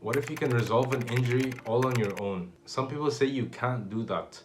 What if you can resolve an injury all on your own? Some people say you can't do that.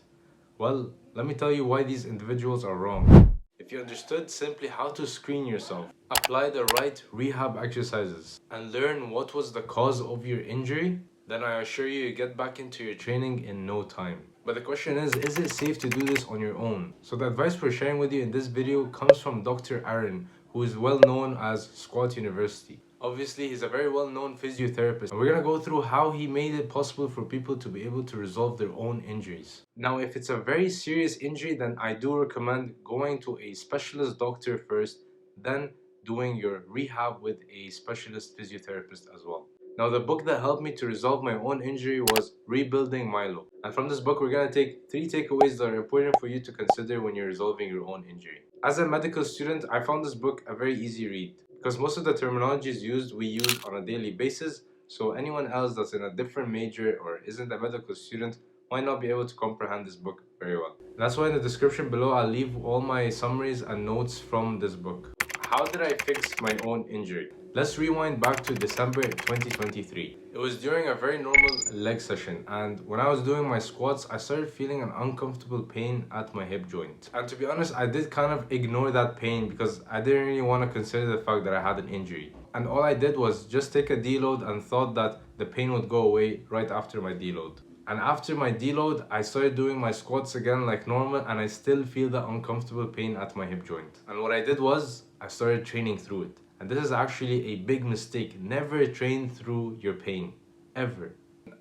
Well, let me tell you why these individuals are wrong. If you understood simply how to screen yourself, apply the right rehab exercises, and learn what was the cause of your injury, then I assure you get back into your training in no time. But the question is it safe to do this on your own? So the advice we're sharing with you in this video comes from Dr. Aaron, who is well known as Squat University. Obviously, he's a very well-known physiotherapist, and we're gonna go through how he made it possible for people to be able to resolve their own injuries. Now, if it's a very serious injury, then I do recommend going to a specialist doctor first, then doing your rehab with a specialist physiotherapist as well. Now, the book that helped me to resolve my own injury was Rebuilding Milo. And from this book, we're gonna take 3 takeaways that are important for you to consider when you're resolving your own injury. As a medical student, I found this book a very easy read because most of the terminologies used we use on a daily basis, so anyone else that's in a different major or isn't a medical student might not be able to comprehend this book very well. And that's why in the description below I'll leave all my summaries and notes from this book. How did I fix my own injury? Let's rewind back to December 2023. It was during a very normal leg session, and when I was doing my squats, I started feeling an uncomfortable pain at my hip joint. And to be honest, I did kind of ignore that pain because I didn't really want to consider the fact that I had an injury. And all I did was just take a deload and thought that the pain would go away right after my deload. And after my deload, I started doing my squats again like normal, and I still feel that uncomfortable pain at my hip joint. And what I did was, I started training through it. And this is actually a big mistake. Never train through your pain, ever.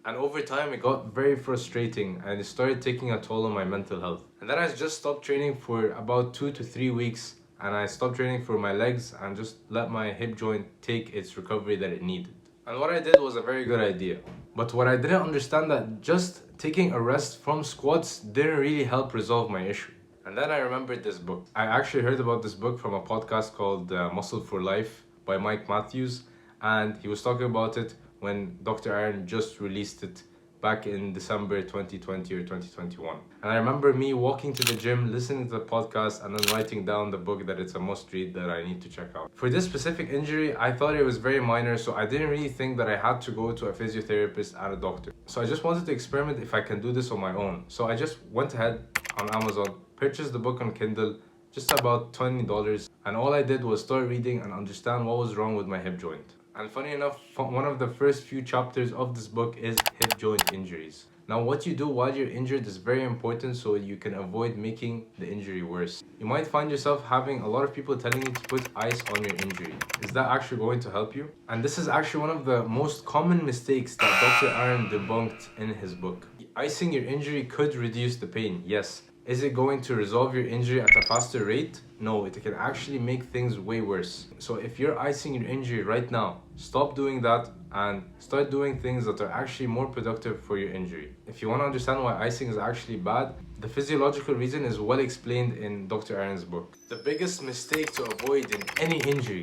And over time, it got very frustrating and it started taking a toll on my mental health. And then I just stopped training for about 2 to 3 weeks, and I stopped training for my legs and just let my hip joint take its recovery that it needed. And what I did was a very good idea. But what I didn't understand that just taking a rest from squats didn't really help resolve my issue. And then I remembered this book. I actually heard about this book from a podcast called Muscle for Life by Mike Matthews, and he was talking about it when Dr. Aaron just released it back in December 2020 or 2021. And I remember me walking to the gym, listening to the podcast, and then writing down the book that it's a must read that I need to check out. For this specific injury, I thought it was very minor, so I didn't really think that I had to go to a physiotherapist and a doctor. So I just wanted to experiment if I can do this on my own. So I just went ahead on Amazon, purchased the book on Kindle, just about $20, and all I did was start reading and understand what was wrong with my hip joint. And funny enough, one of the first few chapters of this book is hip joint injuries. Now, what you do while you're injured is very important so you can avoid making the injury worse. You might find yourself having a lot of people telling you to put ice on your injury. Is that actually going to help you? And this is actually one of the most common mistakes that Dr. Aaron debunked in his book. Icing your injury could reduce the pain, yes. Is it going to resolve your injury at a faster rate? No, it can actually make things way worse. So if you're icing your injury right now, stop doing that and start doing things that are actually more productive for your injury. If you want to understand why icing is actually bad, the physiological reason is well explained in Dr. Aaron's book. The biggest mistake to avoid in any injury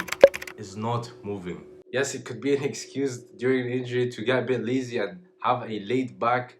is not moving. Yes, it could be an excuse during an injury to get a bit lazy and have a laid back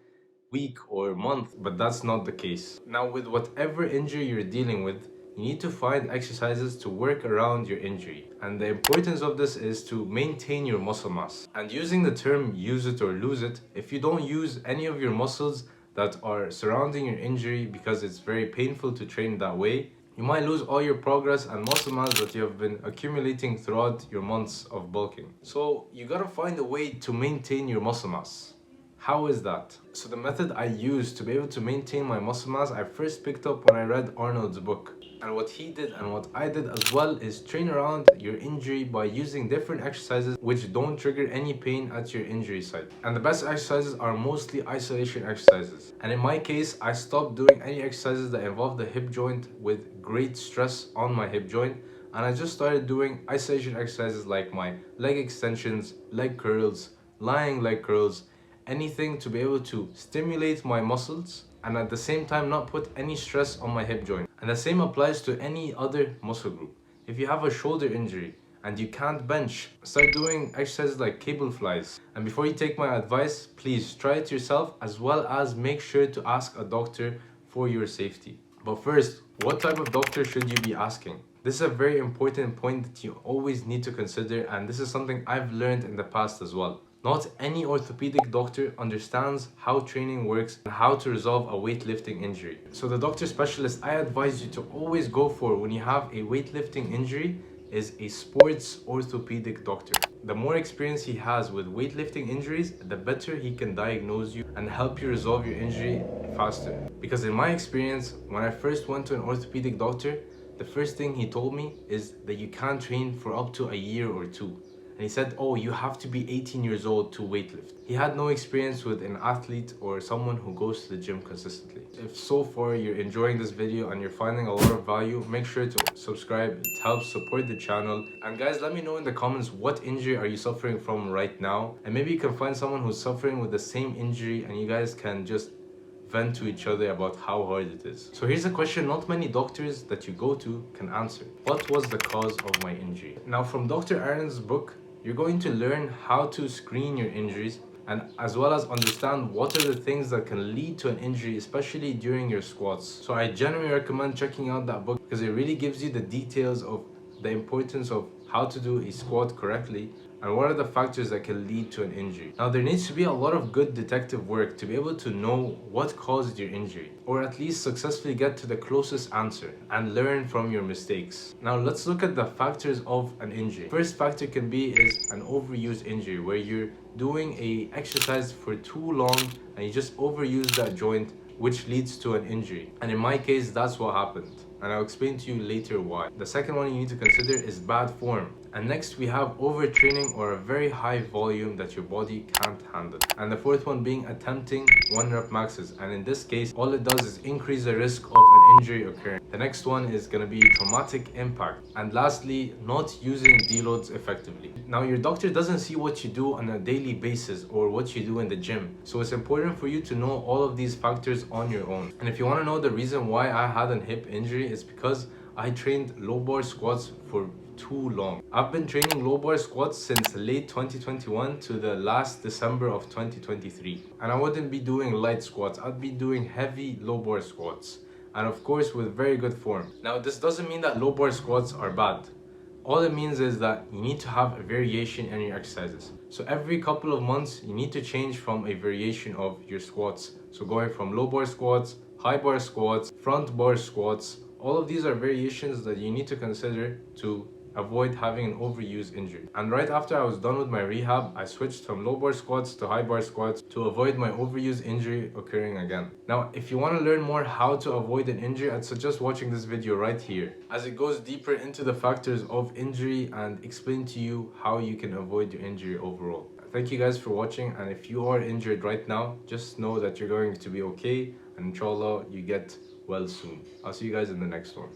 week or month, but that's not the case. Now, with whatever injury you're dealing with, you need to find exercises to work around your injury. And the importance of this is to maintain your muscle mass. And using the term use it or lose it, if you don't use any of your muscles that are surrounding your injury because it's very painful to train that way, you might lose all your progress and muscle mass that you have been accumulating throughout your months of bulking. So you gotta find a way to maintain your muscle mass. How is that? So the method I used to be able to maintain my muscle mass, I first picked up when I read Arnold's book. And what he did and what I did as well is train around your injury by using different exercises which don't trigger any pain at your injury site. And the best exercises are mostly isolation exercises. And in my case, I stopped doing any exercises that involve the hip joint with great stress on my hip joint. And I just started doing isolation exercises like my leg extensions, leg curls, lying leg curls, anything to be able to stimulate my muscles and at the same time not put any stress on my hip joint. And the same applies to any other muscle group. If you have a shoulder injury and you can't bench, start doing exercises like cable flies. And before you take my advice, please try it yourself, as well as make sure to ask a doctor for your safety. But first, what type of doctor should you be asking? This is a very important point that you always need to consider, and this is something I've learned in the past as well. Not any orthopedic doctor understands how training works and how to resolve a weightlifting injury. So the doctor specialist I advise you to always go for when you have a weightlifting injury is a sports orthopedic doctor. The more experience he has with weightlifting injuries, the better he can diagnose you and help you resolve your injury faster. Because in my experience, when I first went to an orthopedic doctor, the first thing he told me is that you can't train for up to a year or two. And he said, oh, you have to be 18 years old to weightlift. He had no experience with an athlete or someone who goes to the gym consistently. If so far you're enjoying this video and you're finding a lot of value, make sure to subscribe. It helps support the channel. And guys, let me know in the comments, what injury are you suffering from right now? And maybe you can find someone who's suffering with the same injury and you guys can just vent to each other about how hard it is. So here's a question not many doctors that you go to can answer. What was the cause of my injury? Now, from Dr. Aaron's book, you're going to learn how to screen your injuries and as well as understand what are the things that can lead to an injury, especially during your squats. So I genuinely recommend checking out that book because it really gives you the details of the importance of how to do a squat correctly and what are the factors that can lead to an injury. Now, there needs to be a lot of good detective work to be able to know what caused your injury, or at least successfully get to the closest answer and learn from your mistakes. Now, let's look at the factors of an injury. First factor can be is an overuse injury, where you're doing a exercise for too long and you just overuse that joint, which leads to an injury. And in my case, that's what happened. And I'll explain to you later why. The second one you need to consider is bad form. And next we have overtraining or a very high volume that your body can't handle. And the fourth one being attempting 1-rep maxes. And in this case, all it does is increase the risk of an injury occurring. The next one is going to be traumatic impact. And lastly, not using deloads effectively. Now, your doctor doesn't see what you do on a daily basis or what you do in the gym. So it's important for you to know all of these factors on your own. And if you want to know the reason why I had a hip injury, it's because I trained low bar squats for too long. I've been training low bar squats since late 2021 to the last December of 2023. And I wouldn't be doing light squats, I'd be doing heavy low bar squats. And of course with very good form. Now, this doesn't mean that low bar squats are bad. All it means is that you need to have a variation in your exercises. So every couple of months, you need to change from a variation of your squats. So going from low bar squats, high bar squats, front bar squats, all of these are variations that you need to consider to avoid having an overuse injury. And right after I was done with my rehab, I switched from low bar squats to high bar squats to avoid my overuse injury occurring again. Now, if you want to learn more how to avoid an injury, I'd suggest watching this video right here, as it goes deeper into the factors of injury and explain to you how you can avoid your injury overall. Thank you guys for watching, and if you are injured right now, just know that you're going to be okay, and inshallah you get well soon. I'll see you guys in the next one.